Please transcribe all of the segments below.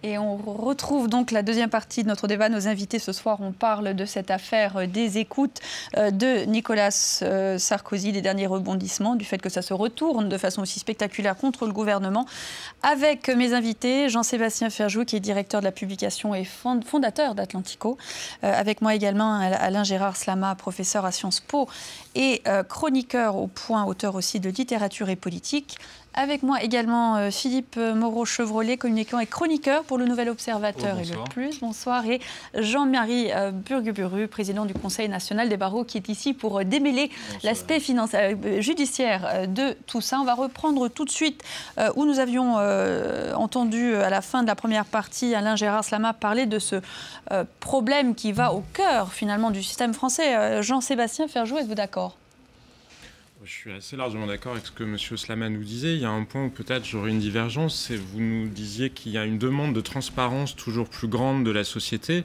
Et on retrouve donc la deuxième partie de notre débat. Nos invités ce soir, on parle de cette affaire des écoutes de Nicolas Sarkozy, des derniers rebondissements, du fait que ça se retourne de façon aussi spectaculaire contre le gouvernement. Avec mes invités, Jean-Sébastien Ferjou, qui est directeur de la publication et fondateur d'Atlantico. Avec moi également Alain Gérard Slama, professeur à Sciences Po et chroniqueur au Point, auteur aussi de littérature et politique. Avec moi également Philippe Moreau-Chevrolet, communicant et chroniqueur pour le Nouvel Observateur et le Plus. Bonsoir. Et Jean-Marie Burguburu, président du Conseil national des barreaux, qui est ici pour démêler l'aspect judiciaire de tout ça. On va reprendre tout de suite où nous avions entendu à la fin de la première partie Alain Gérard Slama parler de ce problème qui va au cœur finalement du système français. Jean-Sébastien Ferjou, êtes-vous d'accord ? Je suis assez largement d'accord avec ce que M. Slama nous disait. Il y a un point où peut-être j'aurais une divergence, c'est vous nous disiez qu'il y a une demande de transparence toujours plus grande de la société.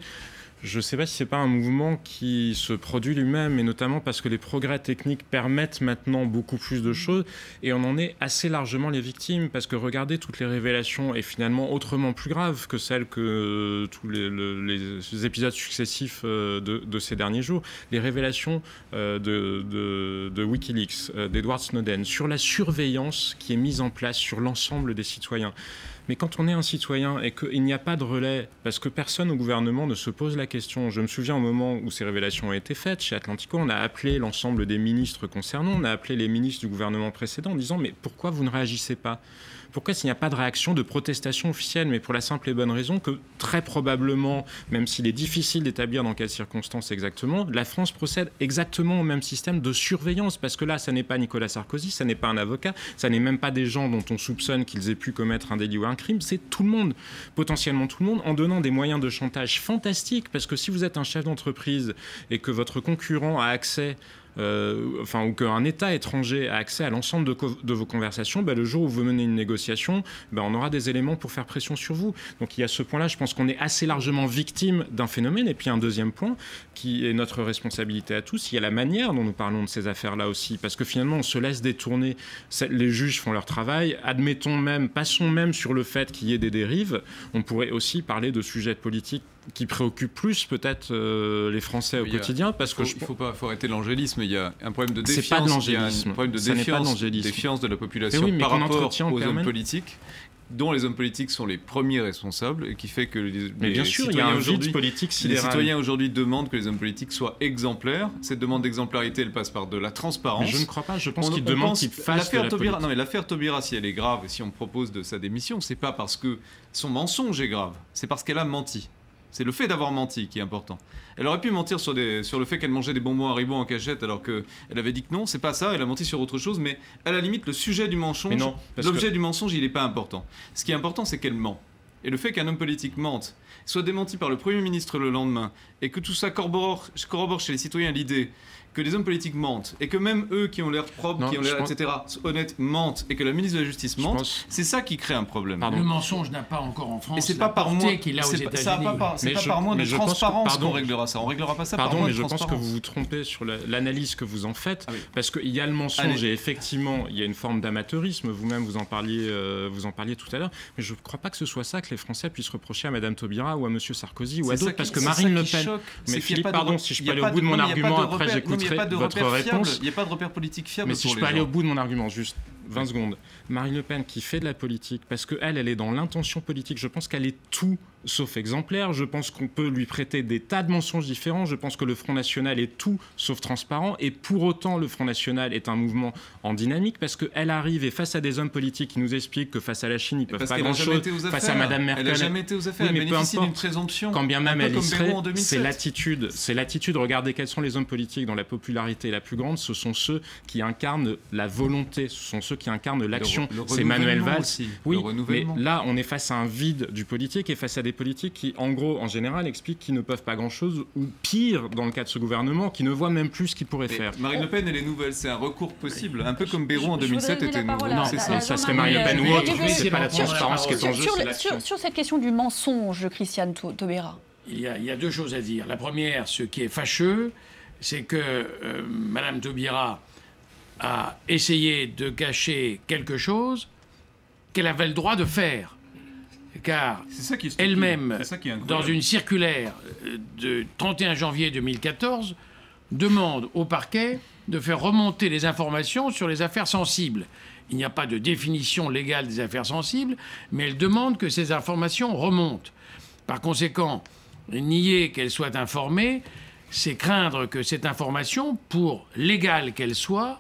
Je ne sais pas si ce n'est pas un mouvement qui se produit lui-même, et notamment parce que les progrès techniques permettent maintenant beaucoup plus de choses, et on en est assez largement les victimes, parce que regardez toutes les révélations, et finalement autrement plus graves que celles que tous les épisodes successifs de ces derniers jours, les révélations de Wikileaks, d'Edward Snowden, sur la surveillance qui est mise en place sur l'ensemble des citoyens. Mais quand on est un citoyen et qu'il n'y a pas de relais, parce que personne au gouvernement ne se pose la question. Je me souviens au moment où ces révélations ont été faites, chez Atlantico, on a appelé l'ensemble des ministres concernés, on a appelé les ministres du gouvernement précédent en disant « mais pourquoi vous ne réagissez pas ?» Pourquoi s'il n'y a pas de réaction, de protestation officielle? Mais pour la simple et bonne raison que très probablement, même s'il est difficile d'établir dans quelles circonstances exactement, la France procède exactement au même système de surveillance. Parce que là, ça n'est pas Nicolas Sarkozy, ça n'est pas un avocat, ça n'est même pas des gens dont on soupçonne qu'ils aient pu commettre un délit ou un crime, c'est tout le monde, potentiellement tout le monde, en donnant des moyens de chantage fantastiques. Parce que si vous êtes un chef d'entreprise et que votre concurrent a accès ou qu'un État étranger a accès à l'ensemble de vos conversations, le jour où vous menez une négociation, on aura des éléments pour faire pression sur vous. Donc il y a ce point-là, je pense qu'on est assez largement victime d'un phénomène. Et puis un deuxième point, qui est notre responsabilité à tous, il y a la manière dont nous parlons de ces affaires-là aussi, parce que finalement on se laisse détourner, les juges font leur travail, passons même sur le fait qu'il y ait des dérives, on pourrait aussi parler de sujets politiques qui préoccupe plus peut-être les Français au quotidien, parce que faut arrêter l'angélisme. Il y a un problème de défiance. C'est pas de l'angélisme. Il y a un problème de défiance de la population par rapport aux hommes politiques, dont les hommes politiques sont les premiers responsables, et qui fait que bien sûr, il y a un vide politique sidéral. Les citoyens aujourd'hui demandent que les hommes politiques soient exemplaires. Cette demande d'exemplarité, elle passe par de la transparence. Mais je ne crois pas. Je pense qu'ils demandent qu'ils fassent de la politique. Non, mais l'affaire Taubira, si elle est grave, et si on propose de sa démission, c'est pas parce que son mensonge est grave, c'est parce qu'elle a menti. C'est le fait d'avoir menti qui est important. Elle aurait pu mentir sur le fait qu'elle mangeait des bonbons Haribo en cachette alors qu'elle avait dit que non, c'est pas ça, elle a menti sur autre chose, mais à la limite, le sujet du mensonge, l'objet du mensonge, il n'est pas important. Ce qui est important, c'est qu'elle ment. Et le fait qu'un homme politique mente, soit démenti par le Premier ministre le lendemain, et que tout ça corrobore chez les citoyens l'idée que les hommes politiques mentent, et que même eux qui ont l'air propres, qui ont l'air, etc., honnêtes, mentent, et que la ministre de la Justice mente, c'est ça qui crée un problème. Le mensonge n'a pas encore en France et c'est pas par moi qu'il a aux États-Unis. C'est pas par moins de transparence qu'on réglera ça. On réglera pas ça par moins de transparence. Pardon, mais je pense que vous vous trompez sur l'analyse que vous en faites, parce qu'il y a le mensonge et effectivement, il y a une forme d'amateurisme. Vous-même, vous en parliez tout à l'heure, mais je ne crois pas que ce soit ça que les Français puissent reprocher à Mme Taubira ou à M. Sarkozy ou à d'autres, parce que Marine Le Pen... Mais Philippe, pardon, si je peux aller au bout de mon argument, après j'écouterai votre réponse. Il n'y a pas de repère politique fiable. Mais si je peux aller au bout de mon argument, juste 20 secondes. Marine Le Pen qui fait de la politique, parce qu'elle est dans l'intention politique, je pense qu'elle est tout sauf exemplaire. Je pense qu'on peut lui prêter des tas de mensonges différents. Je pense que le Front National est tout sauf transparent. Et pour autant, le Front National est un mouvement en dynamique, parce qu'elle arrive et face à des hommes politiques qui nous expliquent que face à la Chine, ils ne peuvent pas grand-chose. Face à Mme Merkel. Elle n'a jamais été aux affaires. Oui, elle bénéficie d'une présomption. Quand bien même elle y serait, c'est l'attitude. C'est l'attitude. Regardez quels sont les hommes politiques dont la popularité est la plus grande. Ce sont ceux qui incarnent la volonté. Ce sont ceux qui incarnent l'action. C'est Manuel Valls. Oui, mais là, on est face à un vide du politique et face à des politiques qui, en gros, en général, expliquent qu'ils ne peuvent pas grand-chose, ou pire, dans le cas de ce gouvernement, qui ne voit même plus ce qu'ils pourraient faire. Marine Le Pen, elle est nouvelle, c'est un recours possible, un peu comme Bayrou en 2007 était nouveau. Non, ça serait Marine Le Pen ou autre, c'est pas la transparence qui est en jeu, c'est l'action. Sur cette question du mensonge, Christiane Taubira. Il y a deux choses à dire. La première, ce qui est fâcheux, c'est que Mme Taubira a essayé de cacher quelque chose qu'elle avait le droit de faire. car C'est ça qui est stupide. elle-même, C'est ça qui est dans incroyable. une circulaire de 31 janvier 2014, demande au parquet de faire remonter les informations sur les affaires sensibles. Il n'y a pas de définition légale des affaires sensibles, mais elle demande que ces informations remontent. Par conséquent, nier qu'elle soit informée, c'est craindre que cette information, pour légale qu'elle soit,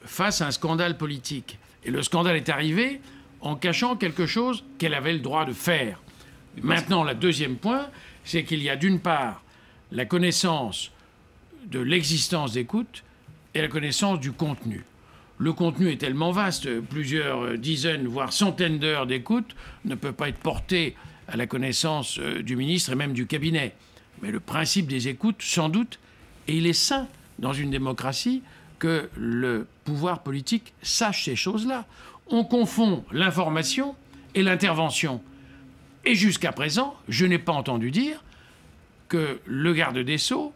fasse un scandale politique. Et le scandale est arrivé en cachant quelque chose qu'elle avait le droit de faire. Maintenant, le deuxième point, c'est qu'il y a d'une part la connaissance de l'existence d'écoute et la connaissance du contenu. Le contenu est tellement vaste, plusieurs dizaines, voire centaines d'heures d'écoute ne peuvent pas être portées à la connaissance du ministre et même du cabinet. Mais le principe des écoutes, sans doute, et il est sain dans une démocratie que le pouvoir politique sache ces choses-là. On confond l'information et l'intervention. Et jusqu'à présent, je n'ai pas entendu dire que le garde des Sceaux,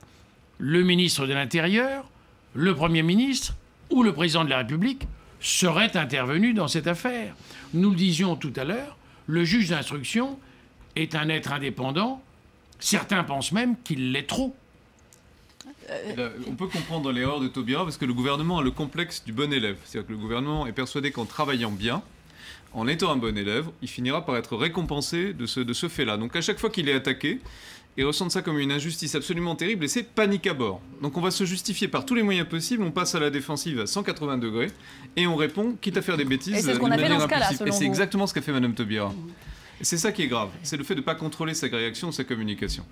le ministre de l'Intérieur, le Premier ministre ou le président de la République seraient intervenus dans cette affaire. Nous le disions tout à l'heure, le juge d'instruction est un être indépendant. Certains pensent même qu'il l'est trop. Là, on peut comprendre l'erreur de Taubira parce que le gouvernement a le complexe du bon élève. C'est-à-dire que le gouvernement est persuadé qu'en travaillant bien, en étant un bon élève, il finira par être récompensé de ce fait-là. Donc à chaque fois qu'il est attaqué, il ressent ça comme une injustice absolument terrible et c'est panique à bord. Donc on va se justifier par tous les moyens possibles, on passe à la défensive à 180 degrés et on répond, quitte à faire des bêtises. Et c'est ce qu'on a fait dans ce cas-là, selon Et c'est vous. exactement ce qu'a fait Mme Taubira. Et c'est ça qui est grave, c'est le fait de ne pas contrôler sa réaction, sa communication.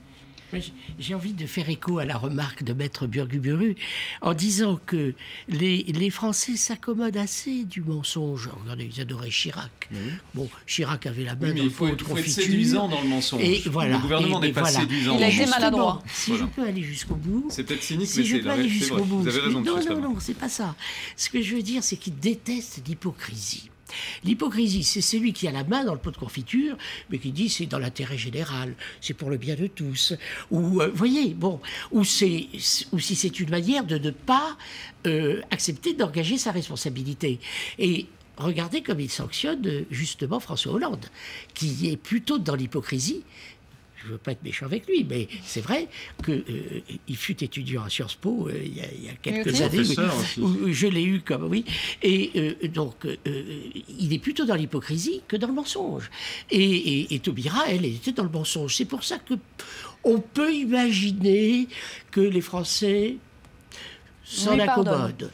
J'ai envie de faire écho à la remarque de Maître Burguburu en disant que les Français s'accommodent assez du mensonge. Regardez, ils adoraient Chirac. Oui. Bon, Chirac avait la main Oui, mais dans le il faut pot de être confiture. séduisant dans le mensonge. Et voilà. Le gouvernement Et n'est pas voilà. séduisant. Il a été Justement, maladroit. Si Voilà. je peux aller jusqu'au bout. C'est peut-être cynique, Si mais je c'est peux aller vrai. jusqu'au bout. Vous avez raison, non, monsieur non, Slaman. non, c'est pas ça. Ce que je veux dire, c'est qu'ils détestent l'hypocrisie. L'hypocrisie, c'est celui qui a la main dans le pot de confiture, mais qui dit c'est dans l'intérêt général, c'est pour le bien de tous. Ou, voyez, bon, ou si c'est une manière de ne pas accepter d'engager sa responsabilité. Et regardez comme il sanctionne justement François Hollande, qui est plutôt dans l'hypocrisie. Je ne veux pas être méchant avec lui, mais c'est vrai qu'il fut étudiant à Sciences Po il y a quelques aussi. années. Professeur aussi. Où je l'ai eu comme, oui. Et donc, il est plutôt dans l'hypocrisie que dans le mensonge. Et Taubira, elle était dans le mensonge. C'est pour ça que on peut imaginer que les Français s'en Lui pardonnent. accommodent.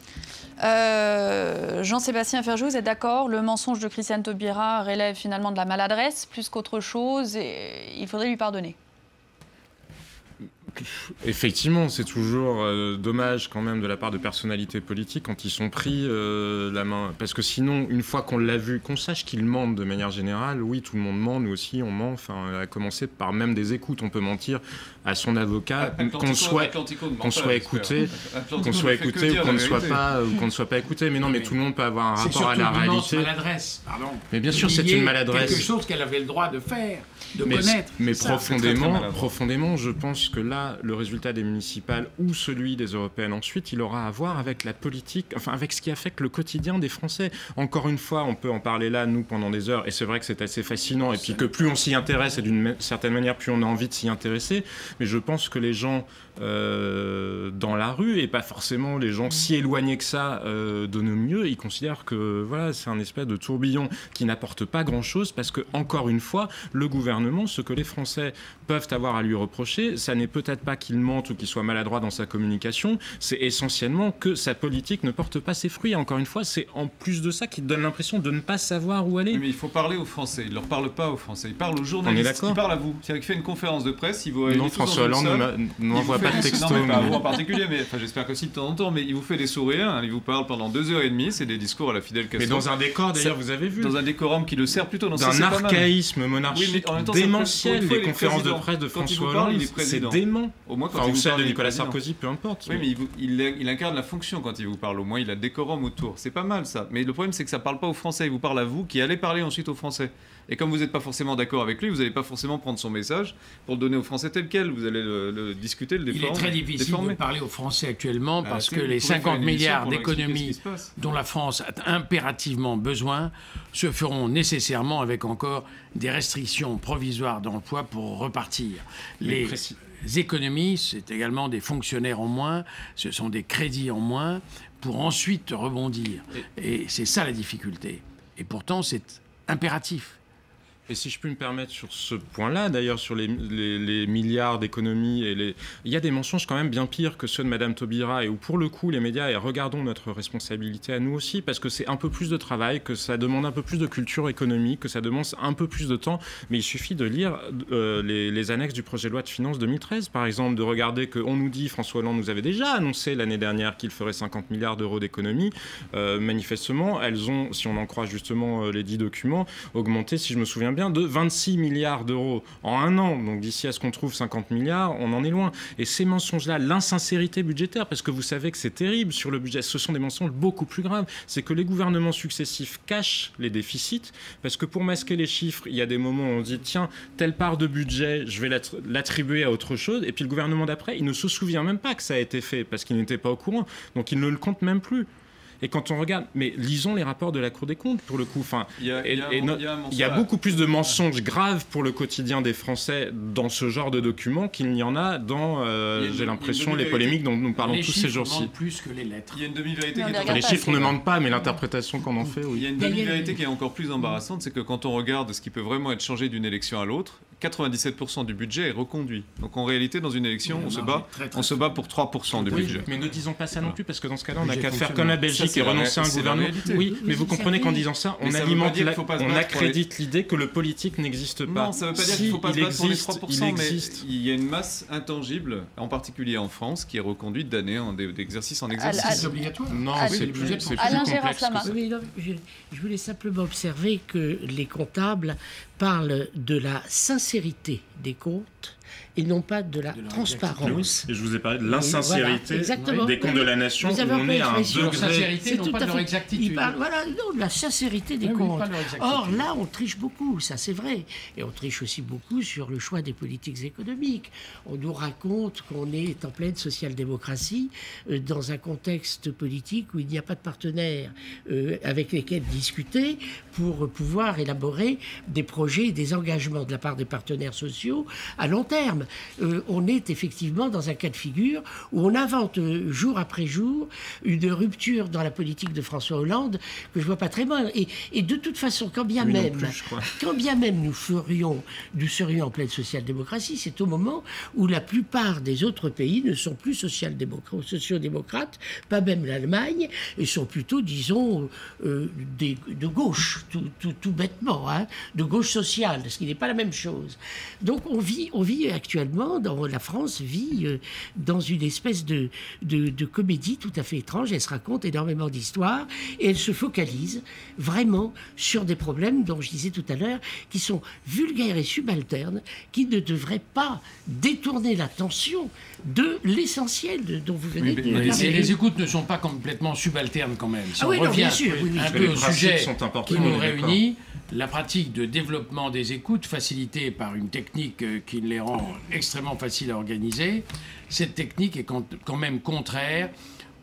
Jean-Sébastien Ferjou, vous êtes d'accord? Le mensonge de Christiane Taubira relève finalement de la maladresse plus qu'autre chose et il faudrait lui pardonner. Effectivement, c'est toujours dommage quand même de la part de personnalités politiques quand ils sont pris la main. Parce que sinon, une fois qu'on l'a vu, qu'on sache qu'ils mentent de manière générale, oui, tout le monde ment, nous aussi on ment, enfin, à commencer par même des écoutes, on peut mentir à son avocat, qu'on soit écouté, ou qu'on ne soit pas écouté. Mais non, mais tout le monde peut avoir un C'est rapport à surtout la une immense réalité. maladresse, pardon. Mais bien sûr, c'est Nier une maladresse. quelque chose qu'elle avait le droit de faire, de Mais connaître. Mais C'est ça. profondément, je pense que là, le résultat des municipales ou celui des européennes ensuite, il aura à voir avec la politique, enfin avec ce qui affecte le quotidien des Français. Encore une fois, on peut en parler là, nous, pendant des heures, et c'est vrai que c'est assez fascinant, et puis que plus on s'y intéresse, et d'une certaine manière, plus on a envie de s'y intéresser, mais je pense que les gens dans la rue, et pas forcément les gens si éloignés que ça de nos mieux, ils considèrent que voilà, c'est un espèce de tourbillon qui n'apporte pas grand-chose, parce que, encore une fois, le gouvernement, ce que les Français peuvent avoir à lui reprocher, ça n'est peut-être pas qu'il mente ou qu'il soit maladroit dans sa communication, c'est essentiellement que sa politique ne porte pas ses fruits. Encore une fois, c'est en plus de ça qu'il donne l'impression de ne pas savoir où aller. Oui, mais il faut parler aux Français. Il ne leur parle pas aux Français. Il parle aux On est journalistes. d'accord. Il parle à vous. C'est-à-dire qu'il fait une conférence de presse. Il Non, François Hollande n'envoie pas de texto. Non, mais pas à vous en particulier, mais enfin, j'espère que si de temps en temps. Mais il vous fait des sourires. Hein, il vous parle pendant 2h30. C'est des discours à la Fidel Castro. Mais dans un décor, d'ailleurs, vous avez vu. Dans un décorum qui le sert plutôt d'un archaïsme monarchique Oui, mais en même temps, démentiel. pour une fois, Les il est conférences de président. presse de Quand il François vous parle, Hollande, il est c'est président. dément. non. Au moins, quand Enfin, il ou vous celle parle de du Nicolas président. Sarkozy, peu importe. Oui, mais il incarne la fonction quand il vous parle. Au moins, il a le décorum autour. C'est pas mal, ça. Mais le problème, c'est que ça parle pas aux Français. Il vous parle à vous, qui allez parler ensuite aux Français. Et comme vous n'êtes pas forcément d'accord avec lui, vous n'allez pas forcément prendre son message pour le donner aux Français tel quel. Vous allez le discuter, le Il déformer. est très difficile de parler aux Français actuellement parce que les vous pouvez faire 50 une émission milliards pour leur expliquer ce d'économies qui se passe. dont la France a impérativement besoin se feront nécessairement avec encore des restrictions provisoires d'emploi pour repartir. Les économies, c'est également des fonctionnaires en moins, ce sont des crédits en moins pour ensuite rebondir. Et c'est ça la difficulté. Et pourtant, c'est impératif. Et si je puis me permettre sur ce point-là, d'ailleurs, sur les milliards d'économies, il y a des mensonges quand même bien pires que ceux de Madame Taubira, et où pour le coup, les médias, et regardons notre responsabilité à nous aussi, parce que c'est un peu plus de travail, que ça demande un peu plus de culture économique, que ça demande un peu plus de temps, mais il suffit de lire les annexes du projet de loi de finances 2013, par exemple, de regarder qu'on nous dit, François Hollande nous avait déjà annoncé l'année dernière qu'il ferait 50 milliards d'euros d'économies. Manifestement, elles ont, si on en croit justement les 10 documents, augmenté, si je me souviens bien, de 26 milliards d'euros en un an. Donc d'ici à ce qu'on trouve 50 milliards, on en est loin. Et ces mensonges-là, l'insincérité budgétaire, parce que vous savez que c'est terrible sur le budget, ce sont des mensonges beaucoup plus graves. C'est que les gouvernements successifs cachent les déficits, parce que pour masquer les chiffres, il y a des moments où on dit tiens, telle part de budget, je vais l'attribuer à autre chose, et puis le gouvernement d'après, il ne se souvient même pas que ça a été fait, parce qu'il n'était pas au courant. Donc il ne le compte même plus. Et quand on regarde, mais lisons les rapports de la Cour des comptes pour le coup. Enfin, il y a beaucoup plus de mensonges graves pour le quotidien des Français dans ce genre de documents qu'il n'y en a dans, j'ai l'impression, les polémiques dont nous parlons tous ces jours-ci. Les chiffres mentent plus que les lettres. Il y a une demi-vérité qui est Les chiffres ne mentent pas, mais l'interprétation qu'on en fait, oui. Il y a une demi-vérité qui est encore plus embarrassante, c'est que quand on regarde ce qui peut vraiment être changé d'une élection à l'autre, 97% du budget est reconduit. Donc en réalité, dans une élection, on se bat pour 3% du budget. Mais ne disons pas ça non plus, parce que dans ce cas-là, on n'a qu'à faire comme la Belgique et renoncer à un gouvernement. Oui, mais vous comprenez qu'en disant ça, on alimente, on accrédite l'idée que le politique n'existe pas. Non, ça ne veut pas dire qu'il ne faut pas se battre pour les 3%, mais il y a une masse intangible, en particulier en France, qui est reconduite d'année d'exercice en exercice. C'est obligatoire. Non, c'est plus complexe que ça. Oui, non, je voulais simplement observer que les comptables parlent de la sincérité des comptes et non pas de la transparence. Et je vous ai parlé de l'insincérité des comptes de la nation, où on est à un degré... Sincérité, non pas de leur exactitude. De la sincérité des comptes. Or, là, on triche beaucoup, ça c'est vrai. Et on triche aussi beaucoup sur le choix des politiques économiques. On nous raconte qu'on est en pleine social-démocratie, dans un contexte politique où il n'y a pas de partenaires avec lesquels discuter pour pouvoir élaborer des projets et des engagements de la part des partenaires sociaux à long terme. On est effectivement dans un cas de figure où on invente jour après jour une rupture dans la politique de François Hollande que je vois pas très bien. Et de toute façon, quand bien même nous serions en pleine social-démocratie, c'est au moment où la plupart des autres pays ne sont plus sociodémocrates, pas même l'Allemagne, et sont plutôt, disons, de gauche, tout bêtement, hein, de gauche sociale, ce qui n'est pas la même chose. Donc on vit actuellement, la France vit dans une espèce de comédie tout à fait étrange. Elle se raconte énormément d'histoires et elle se focalise vraiment sur des problèmes dont je disais tout à l'heure, qui sont vulgaires et subalternes, qui ne devraient pas détourner l'attention de l'essentiel dont vous venez de parler. Les écoutes ne sont pas complètement subalternes quand même. Si on revient bien sûr, un peu au sujet qui nous réunit, La pratique de développement des écoutes, facilitée par une technique qui les rend extrêmement faciles à organiser, cette technique est quand même contraire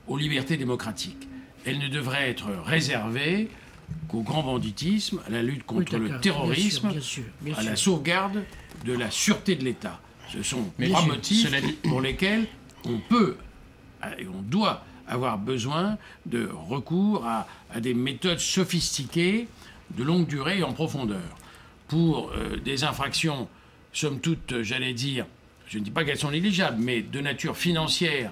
aux libertés démocratiques. Elle ne devrait être réservée qu'au grand banditisme, à la lutte contre le terrorisme, bien sûr. À la sauvegarde de la sûreté de l'État. Ce sont trois motifs pour lesquels on peut et on doit avoir besoin de recours à des méthodes sophistiquées, de longue durée et en profondeur. Pour des infractions, somme toute, j'allais dire, je ne dis pas qu'elles sont négligeables, mais de nature financière,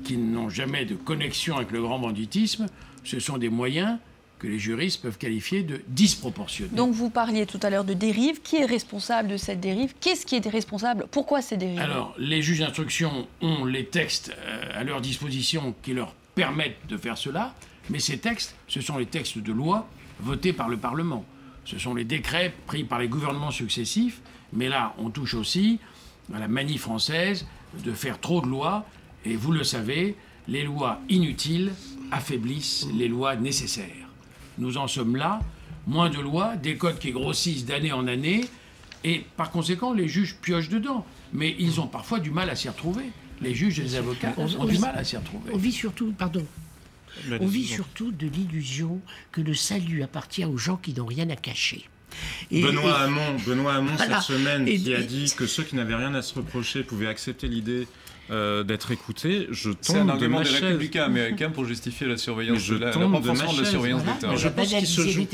qui n'ont jamais de connexion avec le grand banditisme, ce sont des moyens que les juristes peuvent qualifier de disproportionnés. Donc vous parliez tout à l'heure de dérive. Qui est responsable de cette dérive? Qu'est-ce qui est responsable? Pourquoi ces dérives? Alors, les juges d'instruction ont les textes à leur disposition qui leur permettent de faire cela, mais ces textes, ce sont les textes de loi votés par le Parlement. Ce sont les décrets pris par les gouvernements successifs, mais là, on touche aussi à la manie française, de faire trop de lois. Et vous le savez, les lois inutiles affaiblissent les lois nécessaires. Nous en sommes là. Moins de lois, des codes qui grossissent d'année en année. Et par conséquent, les juges piochent dedans. Mais ils ont parfois du mal à s'y retrouver. Les juges et les avocats ont du mal à s'y retrouver. On vit surtout, on vit surtout de l'illusion que le salut appartient aux gens qui n'ont rien à cacher. Benoît Hamon voilà. cette semaine, qui a dit que ceux qui n'avaient rien à se reprocher pouvaient accepter l'idée d'être écoutés. C'est un argument des républicains américains pour justifier la surveillance, le renforcement de la surveillance d'État. Je pense qu'il se joue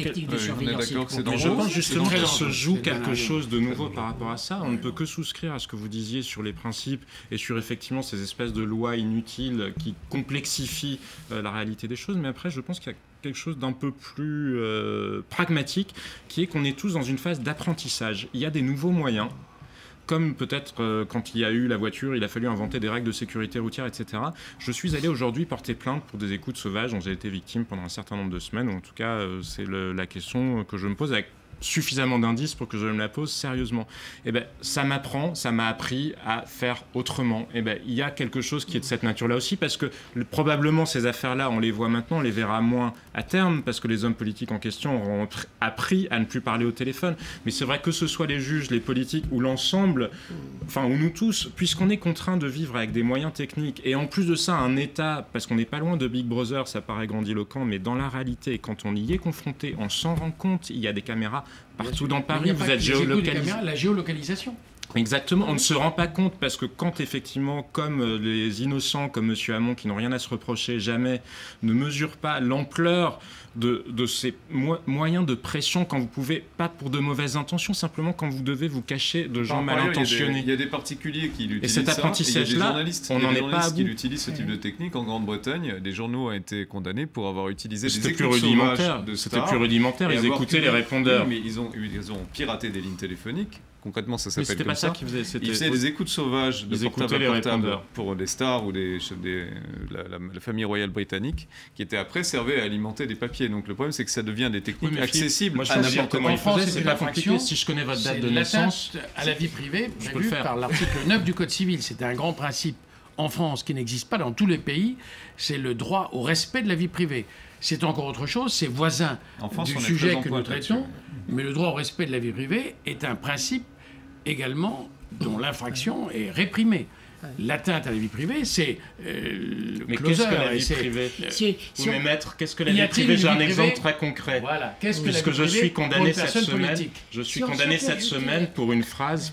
je pense justement qu'il se joue quelque chose de nouveau par rapport à ça. On ne peut que souscrire à ce que vous disiez sur les principes et sur effectivement ces espèces de lois inutiles qui complexifient la réalité des choses. Mais après, je pense qu'il y a quelque chose d'un peu plus pragmatique, qui est qu'on est tous dans une phase d'apprentissage. Il y a des nouveaux moyens. Comme peut-être quand il y a eu la voiture, il a fallu inventer des règles de sécurité routière, etc. Je suis allé aujourd'hui porter plainte pour des écoutes sauvages dont j'ai été victime pendant un certain nombre de semaines. En tout cas, c'est la question que je me pose avec suffisamment d'indices pour que je me la pose sérieusement. Eh ben, ça m'a appris à faire autrement. Eh ben, il y a quelque chose qui est de cette nature-là aussi, parce que probablement ces affaires-là, on les voit maintenant, on les verra moins à terme, parce que les hommes politiques en question auront appris à ne plus parler au téléphone. Mais c'est vrai que ce soit les juges, les politiques ou l'ensemble, enfin, ou nous tous, puisqu'on est contraints de vivre avec des moyens techniques, et en plus de ça, un État, parce qu'on n'est pas loin de Big Brother, ça paraît grandiloquent, mais dans la réalité, quand on y est confronté, on s'en rend compte, il y a des caméras partout dans Paris, vous êtes géolocalisé. La géolocalisation. Exactement, on ne se rend pas compte parce que quand effectivement, comme les innocents, comme M. Hamon, qui n'ont rien à se reprocher, jamais ne mesurent pas l'ampleur de ces moyens de pression quand vous pouvez, pas pour de mauvaises intentions, simplement quand vous devez vous cacher de gens mal intentionnés. Il y a des particuliers qui l'utilisent. Et cet apprentissage-là, on n'en est pas à bout. Qui utilisent ce type de technique. En Grande-Bretagne, des journaux ont été condamnés pour avoir utilisé des écoutes sauvages de stars. C'était plus rudimentaire, ils écoutaient les répondeurs. Oui, mais ils ont piraté des lignes téléphoniques. Concrètement, ça s'appelle comme ça. Ils faisaient des écoutes sauvages de portable à portable pour les stars ou la famille royale britannique, qui étaient après servaient à alimenter des papiers. Donc le problème, c'est que ça devient des techniques accessibles à n'importe comment. En France, c'est pas compliqué. Si je connais votre date de naissance, à la vie privée, prévue par l'article 9 du Code civil. C'est un grand principe en France qui n'existe pas dans tous les pays. C'est le droit au respect de la vie privée. C'est encore autre chose, c'est voisin du sujet que nous traitons, mais le droit au respect de la vie privée est un principe également dont l'infraction est réprimée. L'atteinte à la vie privée, c'est mais qu'est-ce que la vie privée mais maître, qu'est-ce que la vie privée? J'ai un exemple très concret. Voilà. Qu'est-ce que puisque je suis condamné cette semaine, pour une phrase,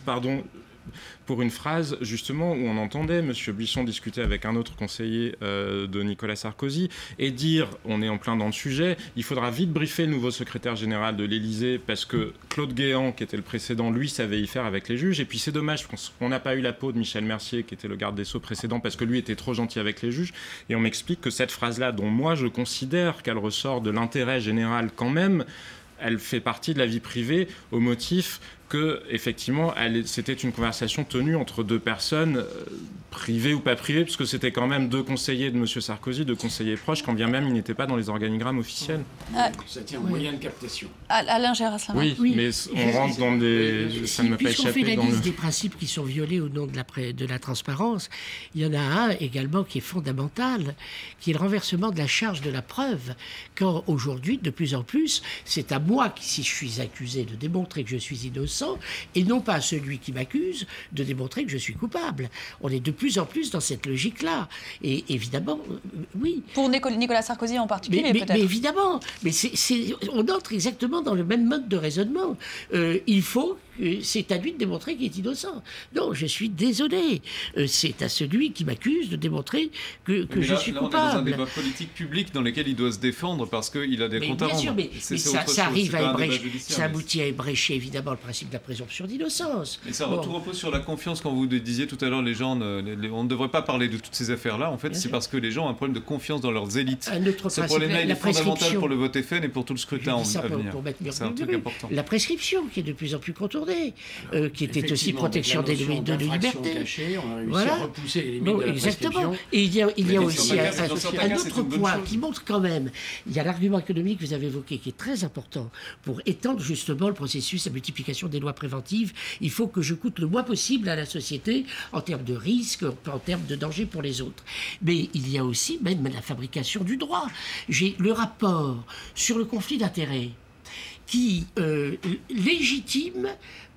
pour une phrase justement où on entendait M. Buisson discuter avec un autre conseiller de Nicolas Sarkozy et dire, on est en plein dans le sujet, il faudra vite briefer le nouveau secrétaire général de l'Élysée parce que Claude Guéant, qui était le précédent, lui savait y faire avec les juges. Et puis c'est dommage qu'on n'a pas eu la peau de Michel Mercier, qui était le garde des Sceaux précédent, parce que lui était trop gentil avec les juges. Et on m'explique que cette phrase-là, dont moi je considère qu'elle ressort de l'intérêt général quand même, elle fait partie de la vie privée au motif que, effectivement, c'était une conversation tenue entre deux personnes, privées ou pas privées, puisque c'était quand même deux conseillers de M. Sarkozy, deux conseillers proches, quand bien même ils n'étaient pas dans les organigrammes officiels. Ça tient au moyen de captation. Alain Gérard-Slamin. Oui, mais on rentre dans des... Ça ne m'a pas échappé. Puisqu'on fait la liste des principes qui sont violés au nom de la transparence, il y en a un également qui est fondamental, qui est le renversement de la charge de la preuve. Quand aujourd'hui, de plus en plus, c'est à moi, si je suis accusé, de démontrer que je suis innocent, et non pas à celui qui m'accuse de démontrer que je suis coupable. On est de plus en plus dans cette logique-là. Et évidemment, oui. Pour Nicolas Sarkozy en particulier, peut-être. Mais évidemment. Mais on entre exactement dans le même mode de raisonnement. Il faut... C'est à lui de démontrer qu'il est innocent. Non, je suis désolé. C'est à celui qui m'accuse de démontrer que je suis coupable. On est dans un débat politique public dans lequel il doit se défendre parce qu'il a des comptes à rendre. Bien sûr, mais ça arrive à ébrécher, ça aboutit à ébrécher évidemment le principe de la présomption d'innocence. Mais ça tout repose sur la confiance. Quand vous disiez tout à l'heure, les gens, on ne devrait pas parler de toutes ces affaires-là. En fait, c'est parce que les gens ont un problème de confiance dans leurs élites. Ce problème-là, il est fondamental pour le vote FN et pour tout le scrutin à venir. C'est un truc important. La prescription qui est de plus en plus contournée. contourner, qui était aussi protection de liberté. Cachée, on a réussi Voilà. à repousser les limites Non, de la exactement. prescription. Et il y a aussi un c'est autre une bonne point chose. qui montre quand même, il y a l'argument économique que vous avez évoqué qui est très important pour étendre justement le processus, la multiplication des lois préventives. Il faut que je coûte le moins possible à la société en termes de risque, en termes de danger pour les autres. Mais il y a aussi même la fabrication du droit. J'ai le rapport sur le conflit d'intérêts qui légitime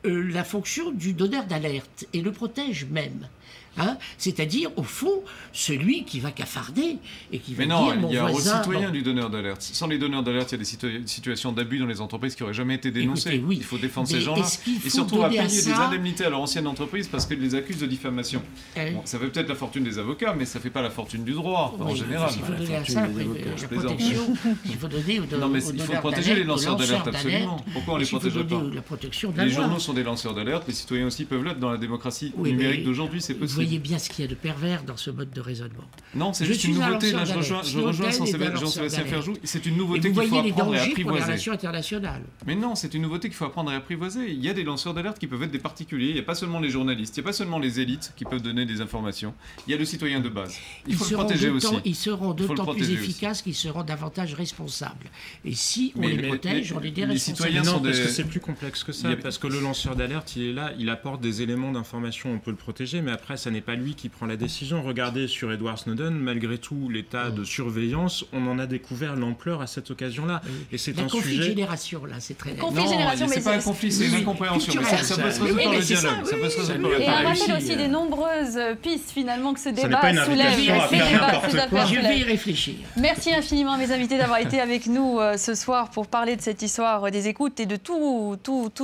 la fonction du donneur d'alerte et le protège même. Hein, c'est-à-dire, au fond, celui qui va cafarder et qui va Mais non, dire mon il y a un voisin... citoyen du donneur d'alerte. Sans les donneurs d'alerte, il y a des situations d'abus dans les entreprises qui n'auraient jamais été dénoncées. Écoutez, oui. Il faut défendre Mais ces gens-là. est-ce qu'il faut Et surtout à donner payer à ça des indemnités à leur ancienne entreprise parce qu'ils les accusent de diffamation. Oui. Bon, ça fait peut-être la fortune des avocats, mais ça ne fait pas la fortune du droit, en Oui, général. Il faut donner à fortune ça des avocats, la je plaisante. protection. Il faut donner aux Non, mais il faut protéger les lanceurs d'alerte, absolument. Pourquoi on ne les protégerait pas? La protection de la Les loi. journaux sont des lanceurs d'alerte, les citoyens aussi peuvent l'être dans la démocratie Oui, numérique mais d'aujourd'hui, c'est Vous possible. voyez bien ce qu'il y a de pervers dans ce mode de raisonnement. Non, c'est Je juste une suis un nouveauté. Là, lanceur je d'alerte. rejoins Snowden est un lanceur Jean-Sébastien d'alerte. Ferjou. C'est une Et nouveauté vous qu'il faut voyez les apprendre et dangers pour les apprivoiser. relations internationales. Mais non, c'est une nouveauté qu'il faut apprendre et apprivoiser. Il y a des lanceurs d'alerte qui peuvent être des particuliers. Il n'y a pas seulement les journalistes, il n'y a pas seulement les élites qui peuvent donner des informations. Il y a le citoyen de base. Il faut le protéger aussi. Ils seront Il faut le d'autant plus protéger aussi. efficaces qu'ils seront davantage responsables. Et si on Mais les les- protège, les- on les les déresponsabilise. citoyens Non, sont parce des- que c'est plus complexe que ça. Il y a- Parce que le lanceur d'alerte, il est là, il apporte des éléments d'information, on peut le protéger, mais après, ça n'est pas lui qui prend la décision. Regardez sur Edward Snowden, malgré tout l'état de surveillance, on en a découvert l'ampleur à cette occasion-là. Et c'est La un conflit de sujet... génération, là, c'est très net. Conflit de Non, génération, mais c'est pas un c'est- conflit, c'est une oui, incompréhension. Mais culturel. ça peut se Oui, résoudre par mais le c'est ça, dialogue. Ça peut se résoudre par le Et un dialogue. rappel réussi, aussi des nombreuses pistes finalement que ce n'est débat pas une soulève. invitation à Ces faire débats, n'importe ces quoi. affaires Je vais y soulèvent. réfléchir. Merci infiniment mes invités d'avoir été avec nous ce soir pour parler de cette histoire des écoutes et de tout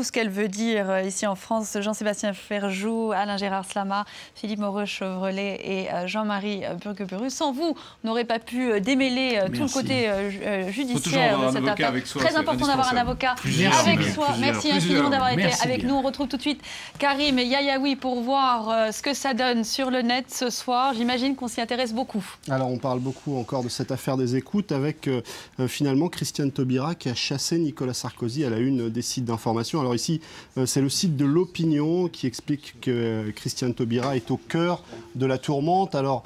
ce qu'elle veut dire ici en France. Jean-Sébastien Ferjou, Alain-Gérard Slama, Philippe Moreau-Chevrelet et Jean-Marie Burgueberus. Sans vous, on n'aurait pas pu démêler tout le Merci. côté toujours judiciaire avoir de un cette avocat affaire. avec soi, Très c'est important d'avoir un indispensable. avocat Plusieurs, avec même, soi. plusieurs. Merci infiniment d'avoir été Merci avec bien. nous. On retrouve tout de suite Karim Yayaoui pour voir ce que ça donne sur le net ce soir. J'imagine qu'on s'y intéresse beaucoup. Alors on parle beaucoup encore de cette affaire des écoutes avec finalement Christiane Taubira qui a chassé Nicolas Sarkozy à la une des sites d'information. Alors ici c'est le site de l'Opinion qui explique que Christiane Taubira est au cœur de la tourmente. Alors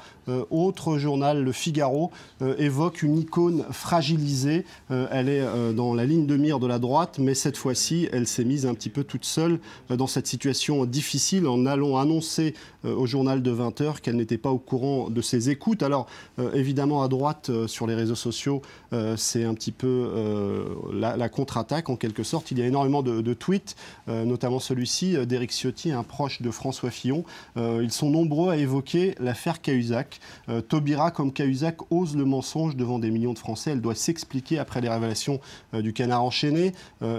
autre journal, Le Figaro, évoque une icône fragilisée. Elle est dans la ligne de mire de la droite, mais cette fois-ci, elle s'est mise un petit peu toute seule dans cette situation difficile en allant annoncer au journal de 20h qu'elle n'était pas au courant de ses écoutes. Alors, évidemment, à droite, sur les réseaux sociaux, c'est un petit peu la contre-attaque, en quelque sorte. Il y a énormément de tweets, notamment celui-ci d'Éric Ciotti, un proche de François Fillon. Ils sont nombreux à évoquer l'affaire Cahuzac. Taubira, comme Cahuzac, ose le mensonge devant des millions de Français. Elle doit s'expliquer après les révélations du Canard enchaîné.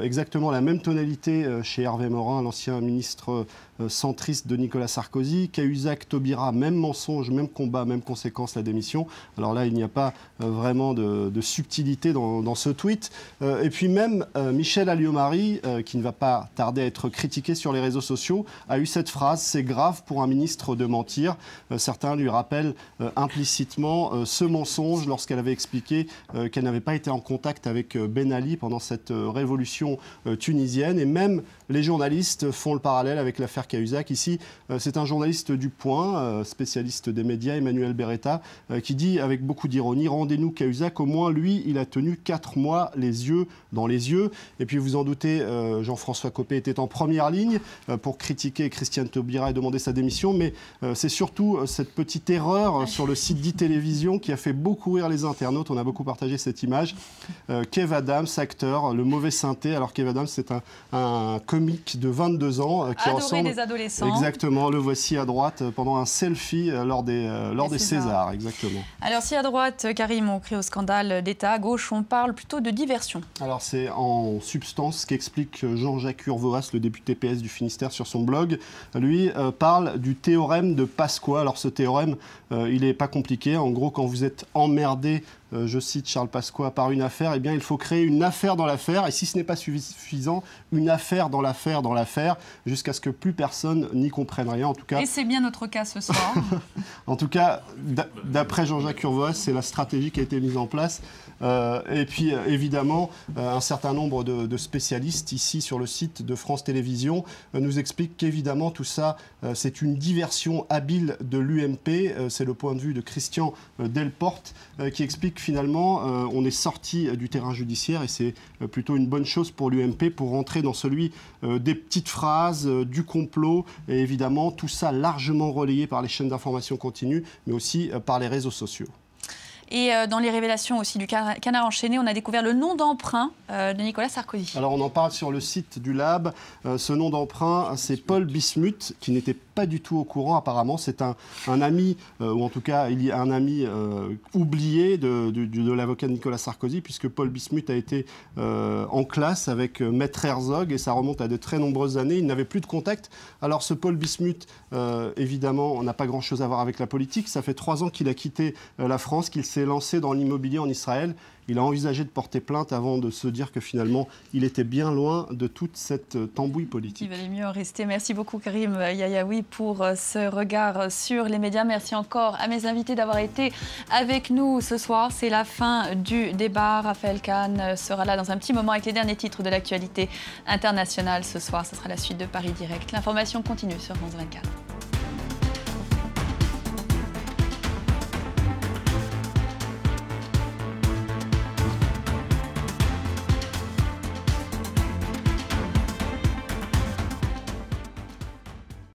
Exactement la même tonalité chez Hervé Morin, l'ancien ministre centriste de Nicolas Sarkozy. Cahuzac, Taubira, même mensonge, même combat, même conséquence, la démission. Alors là, il n'y a pas vraiment de subtilité dans ce tweet. Et puis même Michel Alliot-Marie, qui ne va pas tarder à être critiqué sur les réseaux sociaux, a eu cette phrase: c'est grave pour un ministre de mentir. Certains lui rappellent implicitement ce mensonge lorsqu'elle avait expliqué qu'elle n'avait pas été en contact avec Ben Ali pendant cette révolution tunisienne. Et même les journalistes font le parallèle avec l'affaire Cahuzac. Ici, c'est un journaliste du Point, spécialiste des médias, Emmanuel Beretta, qui dit avec beaucoup d'ironie: rendez-nous Cahuzac, au moins lui, il a tenu 4 mois les yeux dans les yeux. Et puis vous en doutez, Jean-François Copé était en première ligne pour critiquer Christiane Taubira et demander sa démission, mais c'est surtout cette petite erreur sur le site d'e-télévision qui a fait beaucoup rire les internautes. On a beaucoup partagé cette image. Kev Adams, acteur, le mauvais synthé. Alors Kev Adams, c'est un comique de 22 ans qui Adoré ressemble... des adolescents. Exactement, le voici à droite pendant un selfie lors des Césars. Exactement. Alors si à droite, Karim, on crie au scandale d'État, à gauche, on parle plutôt de diversion. Alors c'est en substance ce qu'explique Jean-Jacques Urvoas, le député PS du Finistère, sur son blog. Lui parle du théorème de Pasqua. Alors ce théorème, il n'est pas compliqué. En gros, quand vous êtes emmerdé, je cite Charles Pasqua, par une affaire, eh bien il faut créer une affaire dans l'affaire. Et si ce n'est pas suffisant, une affaire dans l'affaire, jusqu'à ce que plus personne n'y comprenne rien. En tout cas, Et c'est bien notre cas ce soir. en tout cas, d'après Jean-Jacques Urvoas, c'est la stratégie qui a été mise en place. Et puis évidemment, un certain nombre de spécialistes ici sur le site de France Télévisions nous expliquent qu'évidemment tout ça, c'est une diversion habile de l'UMP. C'est le point de vue de Christian Delporte qui explique finalement on est sorti du terrain judiciaire et c'est plutôt une bonne chose pour l'UMP pour rentrer dans celui des petites phrases, du complot et évidemment tout ça largement relayé par les chaînes d'information continue mais aussi par les réseaux sociaux. Et dans les révélations aussi du Canard enchaîné, on a découvert le nom d'emprunt de Nicolas Sarkozy. Alors on en parle sur le site du Lab. Ce nom d'emprunt, c'est Paul Bismuth, qui n'était pas du tout au courant apparemment. C'est un ami, ou en tout cas il y a un ami oublié de l'avocat de Nicolas Sarkozy, puisque Paul Bismuth a été en classe avec Maître Herzog, et ça remonte à de très nombreuses années. Il n'avait plus de contact. Alors ce Paul Bismuth, évidemment, on n'a pas grand-chose à voir avec la politique. Ça fait 3 ans qu'il a quitté la France, qu'il s'est lancé dans l'immobilier en Israël. Il a envisagé de porter plainte avant de se dire que finalement, il était bien loin de toute cette tambouille politique. Il valait mieux en rester. Merci beaucoup Karim Yayaoui pour ce regard sur les médias. Merci encore à mes invités d'avoir été avec nous ce soir. C'est la fin du débat. Raphaël Kahn sera là dans un petit moment avec les derniers titres de l'actualité internationale. Ce soir, ce sera la suite de Paris Direct. L'information continue sur France 24.